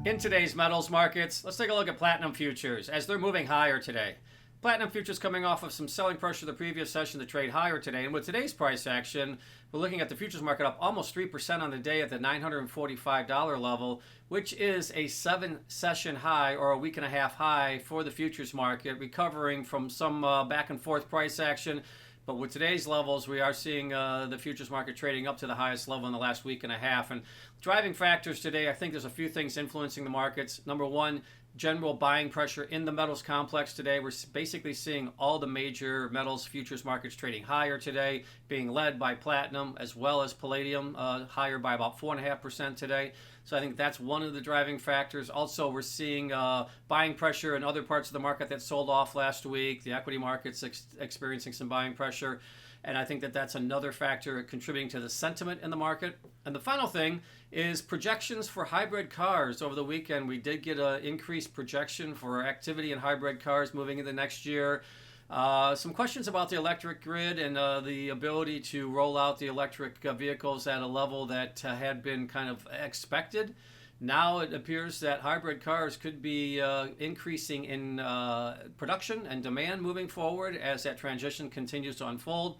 In today's metals markets, let's take a look at platinum futures as they're moving higher today. Platinum futures coming off of some selling pressure the previous session to trade higher today. And with today's price action, we're looking at the futures market up almost 3% on the day at the $945 level, which is a 7-session high or a week and a half high for the futures market, recovering from some back and forth price action. But with today's levels, we are seeing the futures market trading up to the highest level in the last week and a half. And driving factors today, I think there's a few things influencing the markets. Number one, general buying pressure in the metals complex today. We're basically seeing all the major metals futures markets trading higher today, being led by platinum as well as palladium, higher by about 4.5% today. So I think that's one of the driving factors. Also, we're seeing buying pressure in other parts of the market that sold off last week. The equity market's experiencing some buying pressure. And I think that that's another factor contributing to the sentiment in the market. And the final thing is projections for hybrid cars. Over the weekend, we did get an increased projection for activity in hybrid cars moving into next year. Some questions about the electric grid and the ability to roll out the electric vehicles at a level that had been kind of expected. Now it appears that hybrid cars could be increasing in production and demand moving forward as that transition continues to unfold.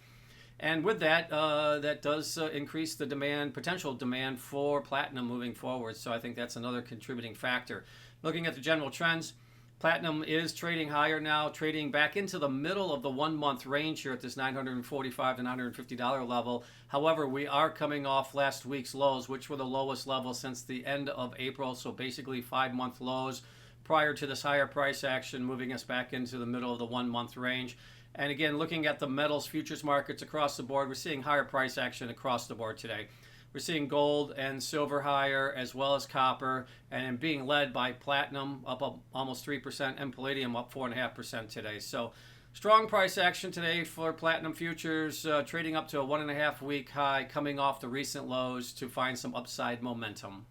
And with that, that does increase the demand, potential demand for platinum moving forward. So I think that's another contributing factor. Looking at the general trends, platinum is trading higher now, trading back into the middle of the 1 month range here at this $945 to $950 level. However, we are coming off last week's lows, which were the lowest level since the end of April. So basically 5-month lows prior to this higher price action, moving us back into the middle of the 1 month range. And again, looking at the metals futures markets across the board, we're seeing higher price action across the board today. We're seeing gold and silver higher, as well as copper, and being led by platinum up almost 3% and palladium up 4.5% today. So strong price action today for platinum futures, trading up to a 1.5 week high, coming off the recent lows to find some upside momentum.